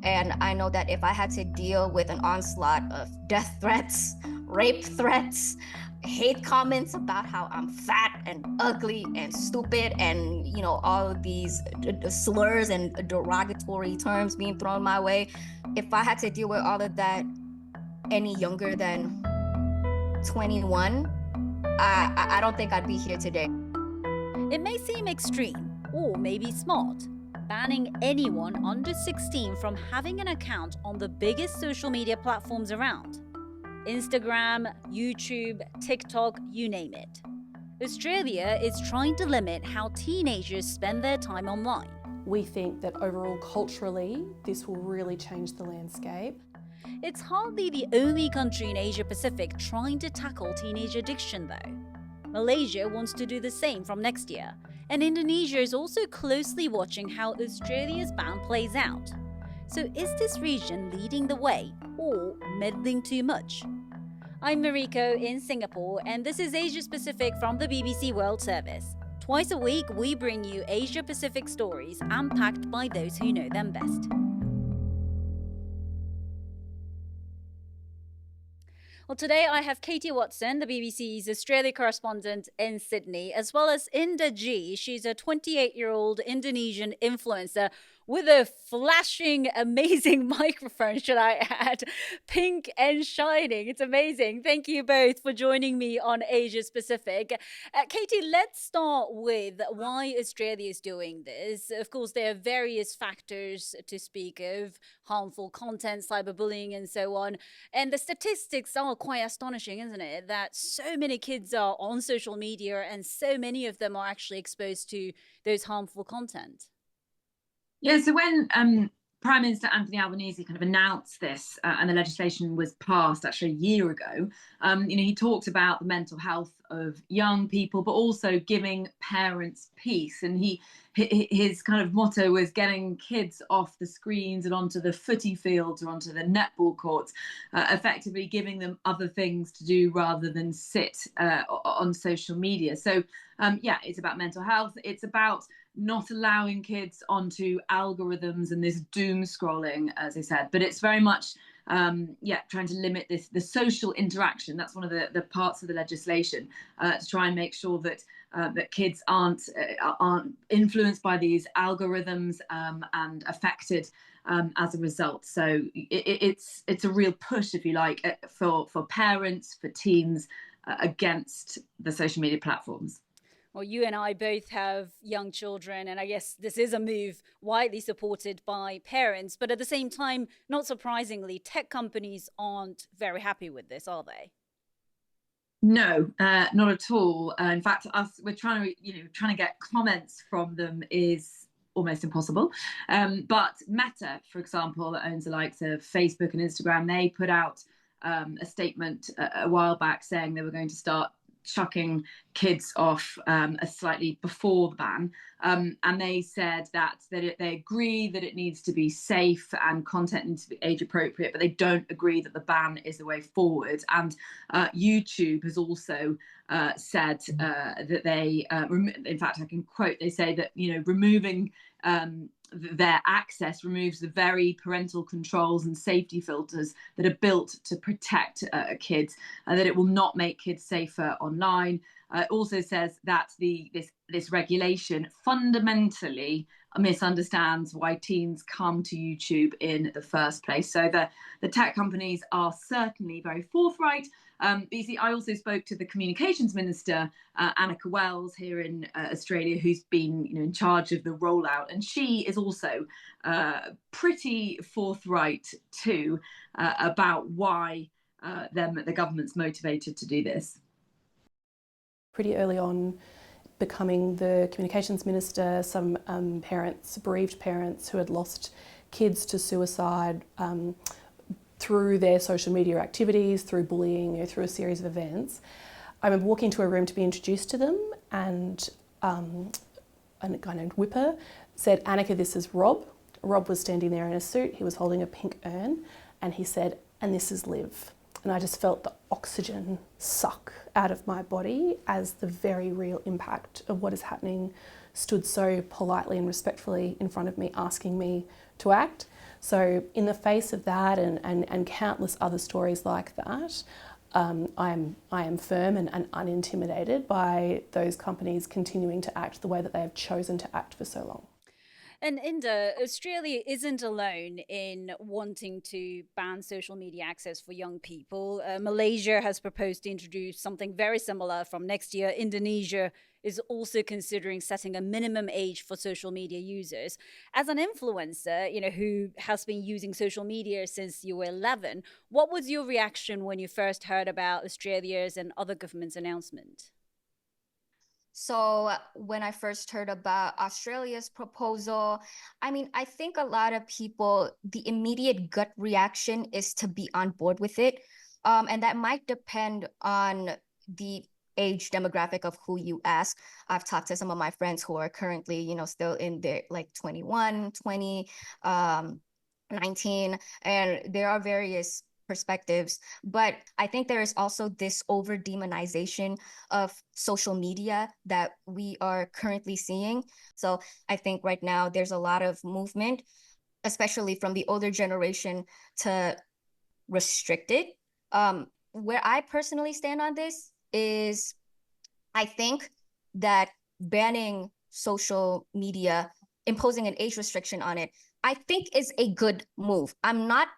And I know that if I had to deal with an onslaught of death threats, rape threats, hate comments about how I'm fat and ugly and stupid and, all of these slurs and derogatory terms being thrown my way, if I had to deal with all of that any younger than 21, I don't think I'd be here today. It may seem extreme, or maybe smart, banning anyone under 16 from having an account on the biggest social media platforms around. Instagram, YouTube, TikTok, you name it. Australia is trying to limit how teenagers spend their time online. We think that overall culturally, this will really change the landscape. It's hardly the only country in Asia Pacific trying to tackle teenage addiction, though. Malaysia wants to do the same from next year, and Indonesia is also closely watching how Australia's ban plays out. So is this region leading the way or meddling too much? I'm Mariko in Singapore, and this is Asia Pacific from the BBC World Service. Twice a week, we bring you Asia Pacific stories unpacked by those who know them best. Well, today I have Katie Watson, the BBC's Australia correspondent in Sydney, as well as Indah G. She's a 28-year-old Indonesian influencer with a flashing, amazing microphone, should I add, pink and shining. It's amazing. Thank you both for joining me on Asia Pacific. Katie, let's start with why Australia is doing this. Of course, there are various factors to speak of, harmful content, cyberbullying, and so on. And the statistics are quite astonishing, isn't it? That so many kids are on social media and so many of them are actually exposed to those harmful content. Yeah, so when Prime Minister Anthony Albanese kind of announced this and the legislation was passed actually a year ago, he talked about the mental health of young people, but also giving parents peace. And his kind of motto was getting kids off the screens and onto the footy fields or onto the netball courts, effectively giving them other things to do rather than sit on social media. So, it's about mental health. It's about not allowing kids onto algorithms and this doom scrolling, as I said, but it's very much trying to limit the social interaction. That's one of the parts of the legislation, to try and make sure that that kids aren't influenced by these algorithms and affected as a result. So it's a real push, if you like, for parents, for teens, against the social media platforms. Well, you and I both have young children, and I guess this is a move widely supported by parents. But at the same time, not surprisingly, tech companies aren't very happy with this, are they? No, not at all. In fact, we're trying to get comments from them is almost impossible. But Meta, for example, that owns the likes of Facebook and Instagram, they put out a statement a while back saying they were going to start chucking kids off slightly before the ban, and they said that they agree that it needs to be safe and content needs to be age appropriate, but they don't agree that the ban is the way forward. And YouTube has also said that they, in fact, I can quote, they say that removing their access removes the very parental controls and safety filters that are built to protect kids, that it will not make kids safer online. It also says that this regulation fundamentally misunderstands why teens come to YouTube in the first place. So the tech companies are certainly very forthright. But you see, I also spoke to the communications minister, Annika Wells, here in Australia, who's been in charge of the rollout. And she is also pretty forthright too about why the government's motivated to do this. Pretty early on, becoming the communications minister, some parents, bereaved parents who had lost kids to suicide through their social media activities, through bullying, through a series of events. I remember walking into a room to be introduced to them, and a guy named Whipper said, "Annika, this is Rob." Rob was standing there in a suit, he was holding a pink urn, and he said, "And this is Liv." And I just felt the oxygen suck out of my body as the very real impact of what is happening stood so politely and respectfully in front of me, asking me to act. So in the face of that and countless other stories like that, I am firm and unintimidated by those companies continuing to act the way that they have chosen to act for so long. And Inda, Australia isn't alone in wanting to ban social media access for young people. Malaysia has proposed to introduce something very similar from next year. Indonesia is also considering setting a minimum age for social media users. As an influencer, who has been using social media since you were 11, what was your reaction when you first heard about Australia's and other governments' announcement? So when I first heard about Australia's proposal, I mean, I think a lot of people, the immediate gut reaction is to be on board with it. And that might depend on the age demographic of who you ask. I've talked to some of my friends who are currently, still in their like 21, 20, 19, and there are various perspectives. But I think there is also this over demonization of social media that we are currently seeing. So I think right now there's a lot of movement, especially from the older generation, to restrict it. Where I personally stand on this is I think that banning social media, imposing an age restriction on it, I think is a good move. I'm not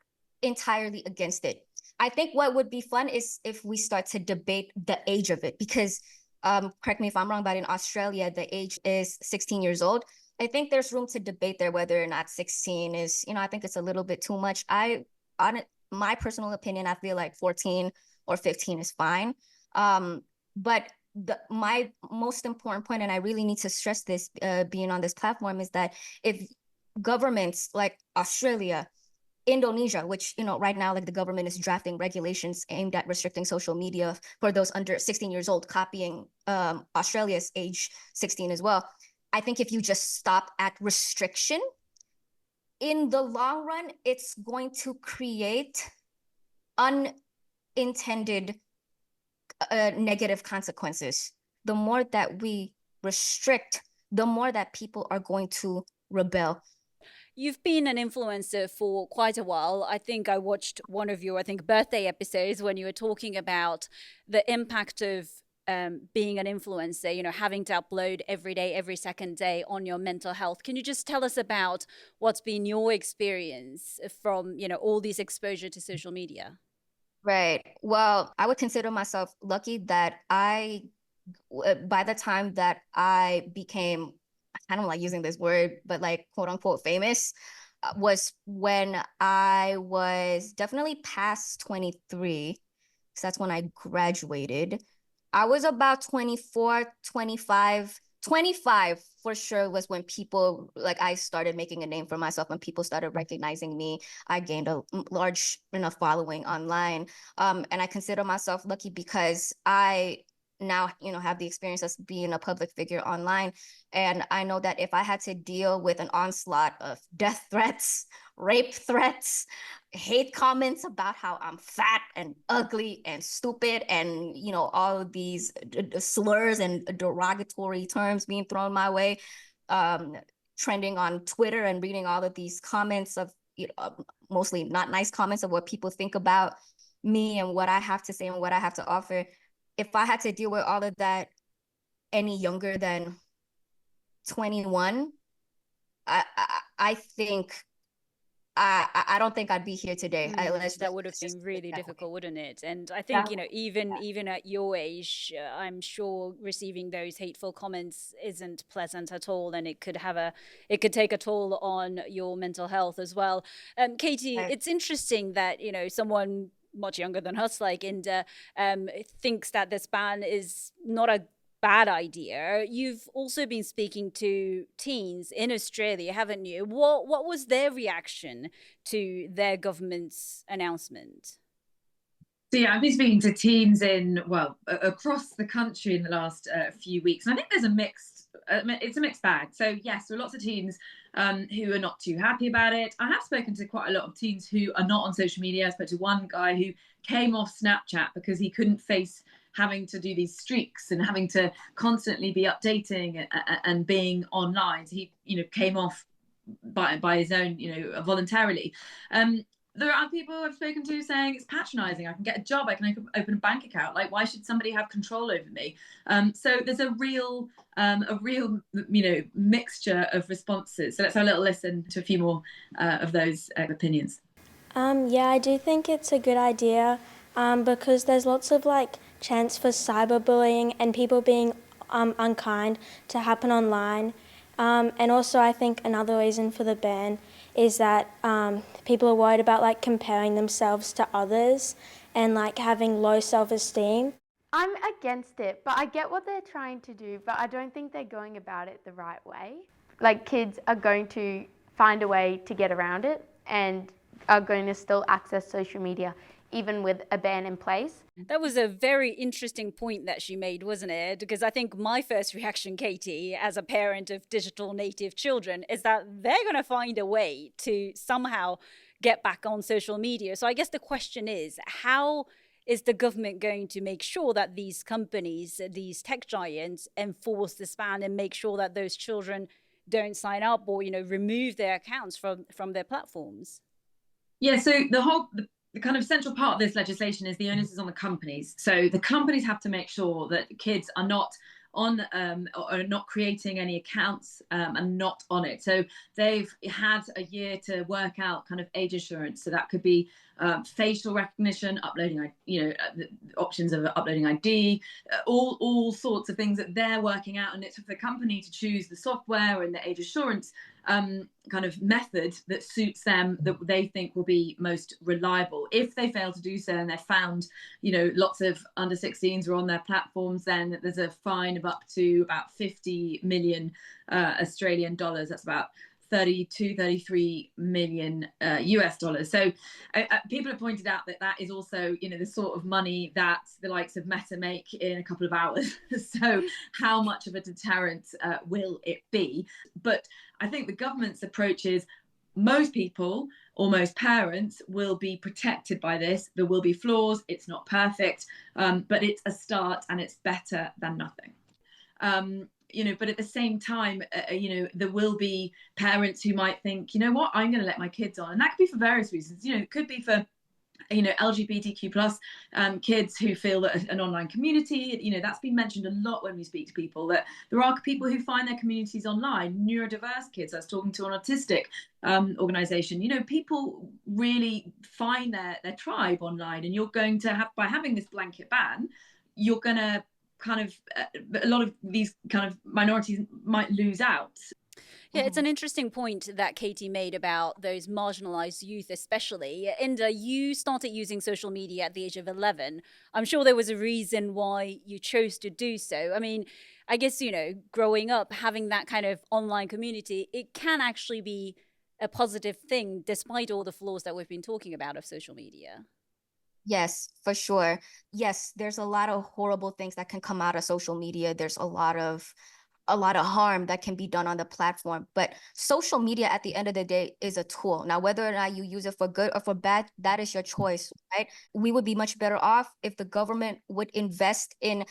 entirely against it. I think what would be fun is if we start to debate the age of it, because correct me if I'm wrong, but in Australia, the age is 16 years old. I think there's room to debate there whether or not 16 is, I think it's a little bit too much. On my personal opinion, I feel like 14 or 15 is fine. But my most important point, and I really need to stress this being on this platform, is that if governments like Australia, Indonesia, which, right now, like the government is drafting regulations aimed at restricting social media for those under 16 years old, copying Australia's age 16 as well. I think if you just stop at restriction, in the long run, it's going to create unintended negative consequences. The more that we restrict, the more that people are going to rebel. You've been an influencer for quite a while. I think I watched one of your, birthday episodes when you were talking about the impact of being an influencer, having to upload every day, every second day on your mental health. Can you just tell us about what's been your experience from, all this exposure to social media? Right. Well, I would consider myself lucky that by the time that I became, I don't like using this word, but like quote unquote famous, was when I was definitely past 23. So that's when I graduated. I was about 24, 25. 25 for sure was when people, like, I started making a name for myself, when people started recognizing me. I gained a large enough following online. And I consider myself lucky because I now, have the experience of being a public figure online. And I know that if I had to deal with an onslaught of death threats, rape threats, hate comments about how I'm fat and ugly and stupid, and all of these slurs and derogatory terms being thrown my way, trending on Twitter, and reading all of these comments of mostly not nice comments of what people think about me and what I have to say and what I have to offer. If I had to deal with all of that any younger than 21, I think I don't think I'd be here today. That would have been really difficult, wouldn't it? And I think, even at your age, I'm sure receiving those hateful comments isn't pleasant at all, and it could take a toll on your mental health as well. Katie, it's interesting that, someone much younger than us, like Inda, thinks that this ban is not a bad idea. You've also been speaking to teens in Australia, haven't you? What was their reaction to their government's announcement? So yeah, I've been speaking to teens across the country in the last few weeks, and I think there's it's a mixed bag. So yes, there are lots of teens who are not too happy about it. I have spoken to quite a lot of teens who are not on social media. I spoke to one guy who came off Snapchat because he couldn't face having to do these streaks and having to constantly be updating and being online. So he, came off by his own, voluntarily. There are people I've spoken to saying it's patronizing. I can get a job. I can open a bank account. Like, why should somebody have control over me? So there's a real, mixture of responses. So let's have a little listen to a few more of those opinions. Yeah, I do think it's a good idea because there's lots of chance for cyberbullying and people being unkind to happen online. And also I think another reason for the ban is that people are worried about comparing themselves to others and having low self-esteem. I'm against it, but I get what they're trying to do, but I don't think they're going about it the right way. Kids are going to find a way to get around it and are going to still access social media even with a ban in place. That was a very interesting point that she made, wasn't it? Because I think my first reaction, Katie, as a parent of digital native children, is that they're going to find a way to somehow get back on social media. So I guess the question is, how is the government going to make sure that these companies, these tech giants, enforce this ban and make sure that those children don't sign up or, remove their accounts from their platforms? Yeah, so the kind of central part of this legislation is the onus is on the companies. So the companies have to make sure that kids are not on or not creating any accounts and not on it. So they've had a year to work out kind of age assurance. So that could be facial recognition, uploading, the options of uploading ID, all sorts of things that they're working out. And it's for the company to choose the software and the age assurance kind of method that suits them, that they think will be most reliable. If they fail to do so and they're found, lots of under 16s are on their platforms, then there's a fine of up to about 50 million Australian dollars. That's about 33 million US dollars. So people have pointed out that is also, the sort of money that the likes of Meta make in a couple of hours. So how much of a deterrent will it be? But I think the government's approach is most people or most parents will be protected by this. There will be flaws. It's not perfect, but it's a start and it's better than nothing. But at the same time, there will be parents who might think, what, I'm going to let my kids on. And that could be for various reasons. It could be for, LGBTQ plus kids who feel that an online community, that's been mentioned a lot when we speak to people, that there are people who find their communities online, neurodiverse kids. I was talking to an autistic organization. People really find their tribe online, and you're going to have, by having this blanket ban, you're going to kind of a lot of these kind of minorities might lose out. Yeah, it's an interesting point that Katie made about those marginalized youth, especially. Inda, you started using social media at the age of 11. I'm sure there was a reason why you chose to do so. I mean, I guess, growing up, having that kind of online community, it can actually be a positive thing, despite all the flaws that we've been talking about of social media. Yes, for sure. Yes, there's a lot of horrible things that can come out of social media. There's a lot of harm that can be done on the platform. But social media at the end of the day is a tool. Now, whether or not you use it for good or for bad, that is your choice, right? We would be much better off if the government would invest in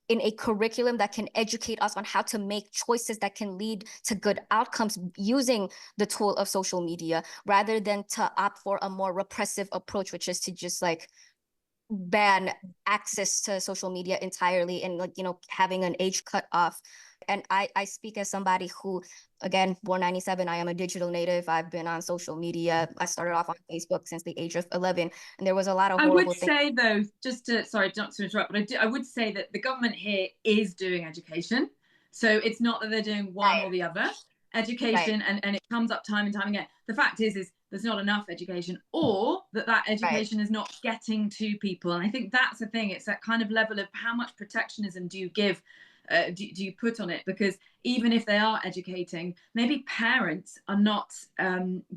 a curriculum that can educate us on how to make choices that can lead to good outcomes using the tool of social media, rather than to opt for a more repressive approach, which is to just ban access to social media entirely and having an age cut off. And I speak as somebody who, again, born 97, I am a digital native. I've been on social media. I started off on Facebook since the age of 11. And there was a lot of horrible things. I would say, though, sorry not to interrupt, but I would say that the government here is doing education. So it's not that they're doing one or the other. Education, and it comes up time and time again. The fact is there's not enough education, or that education is not getting to people. And I think that's the thing. It's that kind of level of how much protectionism do you give, do you put on it? Because even if they are educating, maybe parents are not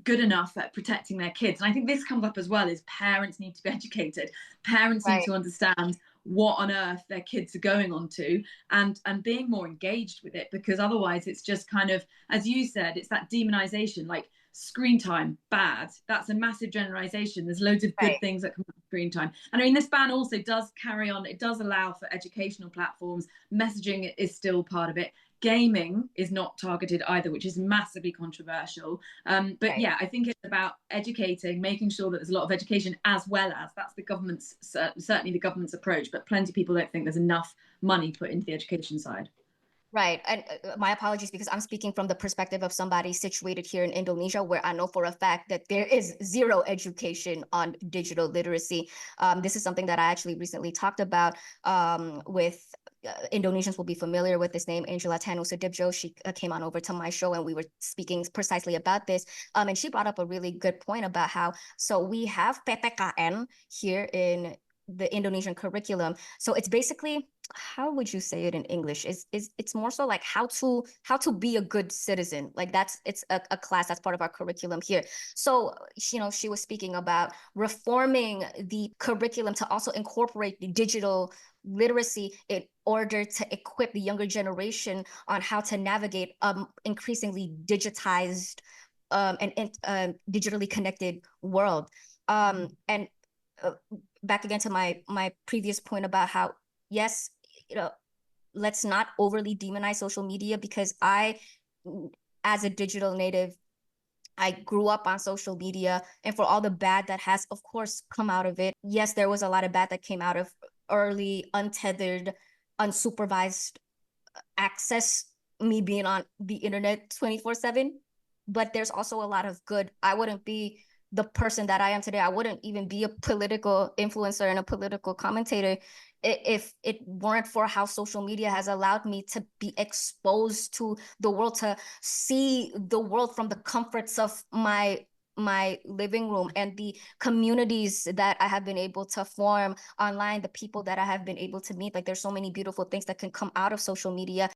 good enough at protecting their kids. And I think this comes up as well, is parents need to be educated. Parents need to understand what on earth their kids are going on to, and being more engaged with it, because otherwise it's just kind of, as you said, it's that demonization, like screen time, bad. That's a massive generalization. There's loads of good things that come from screen time. And I mean, this ban also does carry on. It does allow for educational platforms. Messaging is still part of it. gaming is not targeted either, which is massively controversial. But Right. yeah, I think it's about educating, making sure that there's a lot of education, as well as that's the government's, certainly the government's approach, but plenty of people don't think there's enough money put into the education side. Right. And my apologies, because I'm speaking from the perspective of somebody situated here in Indonesia, where I know for a fact that there is zero education on digital literacy. This is something that I actually recently talked about with Indonesians will be familiar with this name, Angela Tanu Sudibjo. She came on over to my show and we were speaking precisely about this. And she brought up a really good point about how, so we have PPKN here in the Indonesian curriculum. So it's basically, how would you say it in English? It's more so like how to be a good citizen. Like it's a class that's part of our curriculum here. So, you know, she was speaking about reforming the curriculum to also incorporate the digital literacy in order to equip the younger generation on how to navigate increasingly digitized and digitally connected world. And back again to my previous point about how, yes, you know, let's not overly demonize social media, because I, as a digital native, I grew up on social media, and for all the bad that has, of course, come out of it, yes, there was a lot of bad that came out of early, untethered, unsupervised access, me being on the internet 24/7. But there's also a lot of good. I wouldn't be the person that I am today. I wouldn't even be a political influencer and a political commentator if it weren't for how social media has allowed me to be exposed to the world, to see the world from the comforts of my living room, and the communities that I have been able to form online, the people that I have been able to meet. Like, there's so many beautiful things that can come out of social media.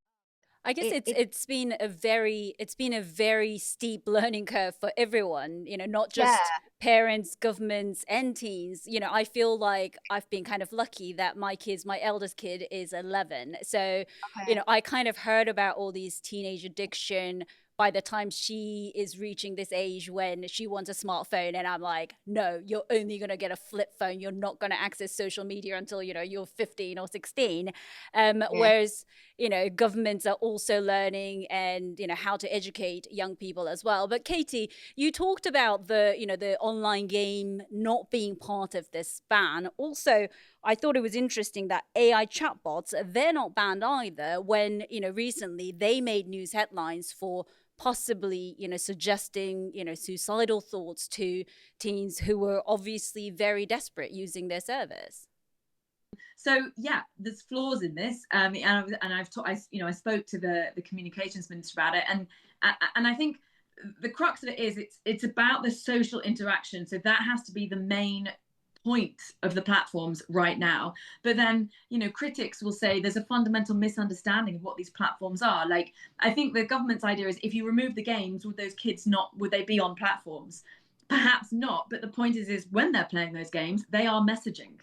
I guess it's been a very steep learning curve for everyone, you know, not just parents, governments, and teens. You know, I feel like I've been kind of lucky that my eldest kid is 11. So, you know, I kind of heard about all these teenage addiction by the time she is reaching this age when she wants a smartphone, and I'm like, no, you're only going to get a flip phone. You're not going to access social media until, you know, you're 15 or 16. Whereas, you know, governments are also learning and, you know, how to educate young people as well. But Katie, you talked about the online game not being part of this ban. Also, I thought it was interesting that AI chatbots, they're not banned either, when, you know, recently they made news headlines for possibly, you know, suggesting, you know, suicidal thoughts to teens who were obviously very desperate using their service. So yeah, there's flaws in this, and I spoke to the communications minister about it, and I think the crux of it is it's about the social interaction. So that has to be the main point of the platforms right now. But then, you know, critics will say there's a fundamental misunderstanding of what these platforms are. Like, I think the government's idea is, if you remove the games, would they be on platforms? Perhaps not. But the point is when they're playing those games, they are messaging.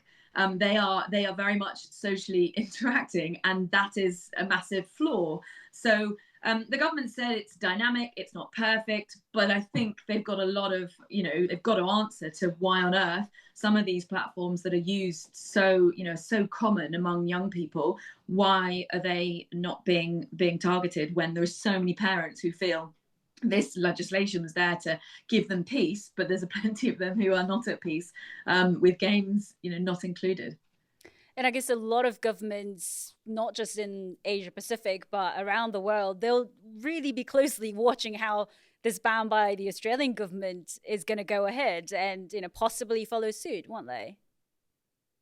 They are very much socially interacting, and that is a massive flaw. So the government said it's dynamic, it's not perfect, but I think they've got a lot of, you know, they've got to answer to why on earth some of these platforms that are used so common among young people, why are they not being targeted when there's so many parents who feel this legislation was there to give them peace, but there's plenty of them who are not at peace with games, you know, not included. And I guess a lot of governments, not just in Asia Pacific, but around the world, they'll really be closely watching how this ban by the Australian government is going to go ahead, and, you know, possibly follow suit, won't they?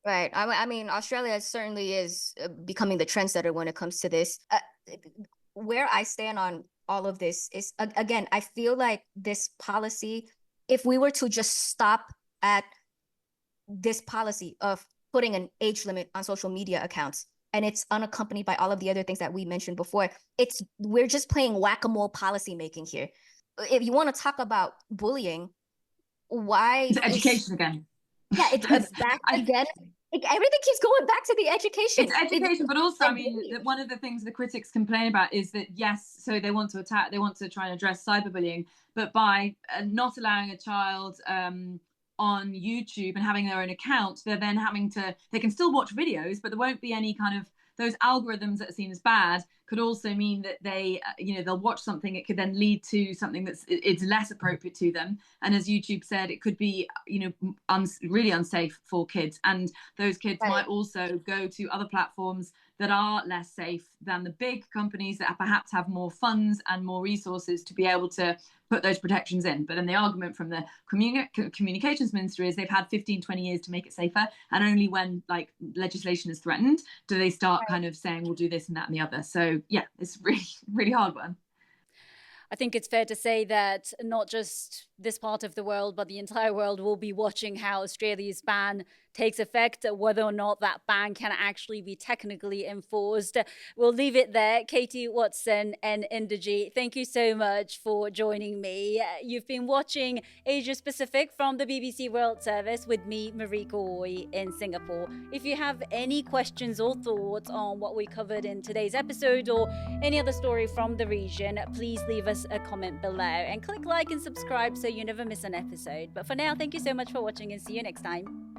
Right. I mean, Australia certainly is becoming the trendsetter when it comes to this. Where I stand on all of this is, again, I feel like this policy, if we were to just stop at this policy of putting an age limit on social media accounts, and it's unaccompanied by all of the other things that we mentioned before, we're just playing whack-a-mole policy making here. If you want to talk about bullying, why it's education again? Yeah, it's back again. Everything keeps going back to the education. It's education, but also, I mean, one of the things the critics complain about is that, yes, so they want to try and address cyberbullying, but by not allowing a child on YouTube and having their own account, they're then they can still watch videos, but there won't be any kind of those algorithms that are seen as bad could also mean that they, they'll watch something. It could then lead to something it's less appropriate to them. And as YouTube said, it could be, really unsafe for kids. And those kids might also go to other platforms that are less safe than the big companies that perhaps have more funds and more resources to be able to put those protections in. But then the argument from the communications ministry is they've had 15, 20 years to make it safer. And only when like legislation is threatened do they start kind of saying, we'll do this and that and the other. So yeah, it's really, really hard one. I think it's fair to say that not just this part of the world, but the entire world will be watching how Australia's ban takes effect, whether or not that ban can actually be technically enforced. We'll leave it there. Katie Watson and Inderjeet, thank you so much for joining me. You've been watching Asia Pacific from the BBC World Service with me, Marika Ooi, in Singapore. If you have any questions or thoughts on what we covered in today's episode or any other story from the region, please leave us a comment below and click like and subscribe so you never miss an episode. But for now, thank you so much for watching and see you next time.